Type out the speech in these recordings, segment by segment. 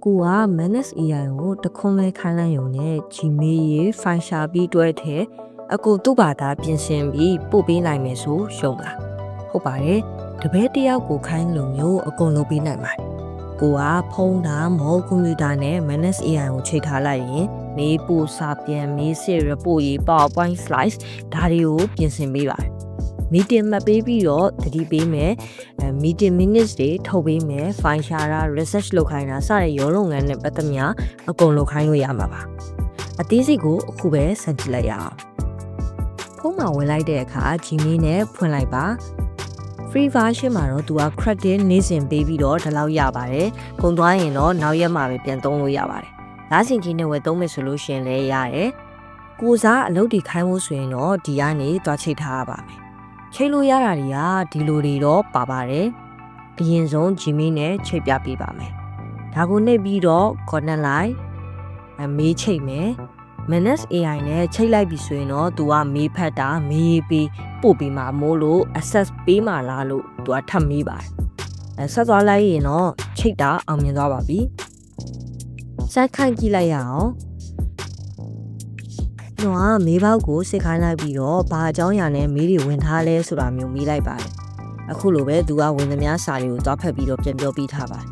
ကူက Manage AI ကိုတခွန်းပဲခိုင်းလိုက်ရုံနဲ့ Gmail ရေး file ရှာပြီးတွဲထဲအကူသူ့ဘာသာပြင်ဆင်ပြီးပို့ပေးနိုင်မယ်ဆိုရှုံးလားဟုတ်ပါတယ်တပည့်တယောက်ကိုခိုင်းလို့မျိုးအကုန်လုပ်ပေးနိုင်ပါတယ်ကိုကဖုန်းတာမော်ကွန်ပျူတာနဲ့ Manage AI ကိုချိန်ထားလိုက်ရင်မေးပို့စာပြန်မေးစစ် report ရေး PowerPoint slides ဒါတွေကိုပြင်ဆင်ပေးပါတယ်meeting မှတ်ပေးပြီးတော့တတိပေးမယ်meeting minutes တွေထုတ်ပေးမယ် file ရှာတာ research လုပ်ခိုင်းတာစတဲ့ရောလုပ်ငန်းနဲ့ပတ်သက်များအကုန်လုပ်ခိုင်းလို့ရမှာပါအသေးစိတ်ကိုအခုပဲစမ်းကြည့်လိုက်ရအောင်ဖုန်းမှာဝင်လိုက်တဲ့အခါ Gmail နဲ့ဖွင့်လိုက်ပါ free version မှာတော့သူက credit နေ့စဉ်ပေးပြီးတော့ဒီလောက်ရပါတယ်ကုန်သွားရင်တော့နောက်ရက်မှာပဲပြန်သုံးလို့ရပါတယ်ဒါစင်ကြီးနဲ့ဝယ်သုံးမယ်ဆိုလို့ရှိရင်လည်းရတယ်ကိုစားအလုပ်တွေခိုင်းဖို့ဆိုရင်တော့ဒီကနေသွားချိတ်ထားရပါမယ်ချိတ်လို့ရတာတွေကဒီလိုတွေတော့ပါပါတယ်အရင်ဆုံး Gmail နဲ့ချိတ်ပြပေးပါမယ်ဒါကိုနှိပ်ပြီးတော့ connect လိုက်မေးချိတ်မယ် Manage AI နဲ့ချိတ်လိုက်ပြီဆိုရင်တော့သူကမေးဖတ်တာမေးပြီးပို့ပြီးမှမို့လို့ access ပေးမှလားလို့သူကထပ်မေးပါတယ်ဆက်သွားလိုက်ရင်တော့ချိတ်တာအောင်မြင်သွားပါပြီစက်ခိုင်းကြည့်လိုက်ရအောင်တော့မေးပေါက်ကိုစစ်ခိုင်းလိုက်ပြီးတော့ဘာအကြောင်းအရာနဲ့မေးတွေဝင်ထားလဲဆိုတာမျိုးမေးလိုက်ပါတယ်အခုလိုပဲသူကဝင်သမျှစာတွေကိုသွားဖတ်ပြီးတော့ပြန်ပြောပြထားပါတယ်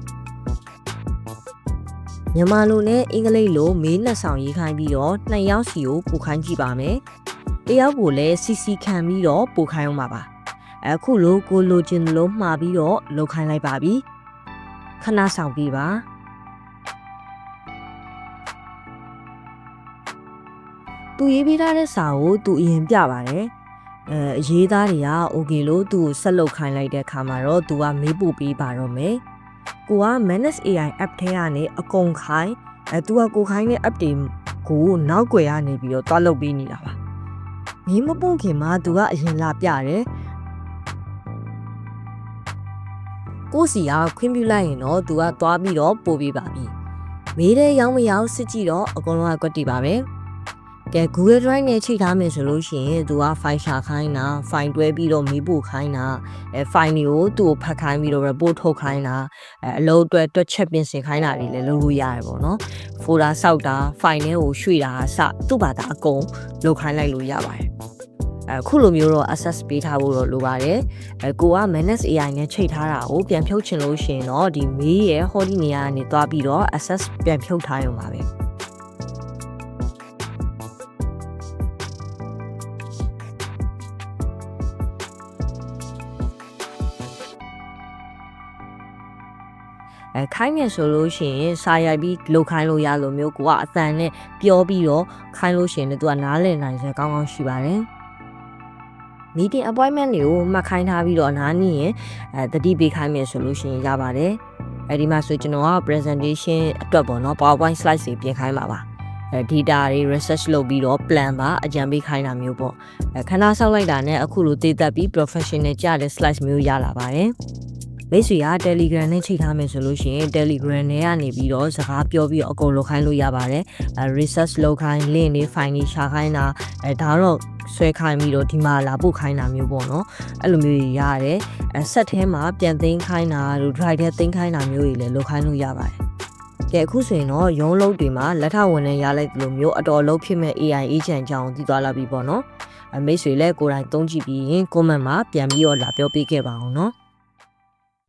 မြန်မာလိုနဲ့အင်္ဂလိပ်လိုမေးနှစ်ဆောင်ရေးခိုင်းပြီးတော့2ယောက်စီကိုပို့ခိုင်းကြည့်ပါမယ်တယောက်ကိုလည်း CC ခံပြီးတော့ပို့ခိုင်းအောင်ပါအခုလိုကိုလိုချင်လို့မှာပြီးတော့လုပ်ခိုင်းလိုက်ပါပြီခဏဆောင်ပြီးပါသူရေးပေးထားတဲ့စာကိုသူအရင်ပြပါတယ်ရေးသားတွေက okay လို့သူ့ကိုဆက်လုပ်ခိုင်းလိုက်တဲ့အခါမှာတော့သူကမေးပို့ပေးပါတော့မယ်ကိုက Manage AI app ထဲကနေအကုန်ခိုင်းသူကကိုခိုင်းတဲ့ app တွေကိုနောက်ွယ်ရနေပြီးတော့တွားလုပ်ပေးနေတာပါမင်းမပုံခင်မှာသူကအရင်လာပြတယ်ကိုစီကခွင့်ပြုလိုက်ရင်တော့သူကသွားပြီးတော့ပို့ပေးပါပြီမေးတဲ့ရောက်မရောက်စစ်ကြည့်တော့အကုန်လုံးကကွက်တီပါပဲကဲ Google Drive နဲ့ချိန်ထားမယ်ဆိုလို့ရှိရင်သူက file ရှာခိုင်းတာ file တွဲပြီးတော့မေးပို့ခိုင်းတာfile တွေကိုသူ့ကိုဖတ်ခိုင်းပြီးတော့ report ထုတ်ခိုင်းတာအလုပ်အတွက်တွက်ချက်ပြင်ဆင်ခိုင်းတာတွေလည်းလုပ်လို့ရတယ်ပေါ့နော် folder စောက်တာ file တွေကိုရွှေ့တာစသူ့ဘာသာအကုန်လုပ်ခိုင်းလိုက်လို့ရပါတယ်အခုလိုမျိုးတော့ access ပေးထားဖို့တော့လိုပါတယ်ကိုက Manage AI နဲ့ချိန်ထားတာကိုပြန်ဖြုတ်ချင်လို့ရှိရင်တော့ဒီမေးရဲ့ဟောဒီနေရာကနေသွားပြီးတော့ access ပြန်ဖြုတ်ထားရုံပါပဲခိုင်းမယ်ဆိုလို့ရှိရင်စာရိုက်ပြီးလုပ်ခိုင်းလို့ရလို့မျိုးကိုကအတန်နဲ့ပြောပြီးတော့ခိုင်းလို့ရှိရင်လည်းသူကနားလည်နိုင်စေကောင်းကောင်းရှိပါတယ် meeting appointment တွေကိုမှတ်ခိုင်းထားပြီးတော့နားနေရင်တတိပေးခိုင်းမယ်ဆိုလို့ရှိရင်ရပါတယ်ဒီမှာဆိုကျွန်တော်က presentation အတွက်ပေါ့နော် PowerPoint slides တွေပြင်ခိုင်းပါdata တွေ research လုပ်ပြီးတော့ plan ပါအကြံပေးခိုင်းတာမျိုးပေါ့ခဏဆောက်လိုက်တာနဲ့အခုလိုတည်သက်ပြီး professional ကြတဲ့ slides မျိုးရလာပါတယ်မိတ်ဆွေက Telegram နဲ့ချိန်ထားမယ်ဆိုလို့ရှိရင် Telegram နဲ့ကနေပြီးတော့စကားပြောပြီးအကုန်လုပ်ခိုင်းလို့ရပါတယ်research လုပ်ခိုင်း link တွေ file တွေရှာခိုင်းတာဒါတော့ဆွဲခိုင်းပြီးတော့ဒီမှာလာပို့ခိုင်းတာမျိုးပေါ့နော်အဲ့လိုမျိုးကြီးရတယ်ဆက်ထဲမှာပြန်သိမ်းခိုင်းတာတို့ drive ထဲသိမ်းခိုင်းတာမျိုးတွေလည်းလုပ်ခိုင်းလို့ရပါတယ်ကဲအခုဆိုရင်တော့ရုံးလုပ်တွေမှာလက်ထဝန်နဲ့ရလိုက်သလိုမျိုးအတော်လုံးဖြစ်မဲ့ AI agent ကြောင်းသိသွားလာပြီပေါ့နော်မိတ်ဆွေလည်းကိုယ်တိုင်သုံးကြည့်ပြီးရင် comment မှာပြန်ပြီးတော့လာပြောပေးခဲ့ပါအောင်နော်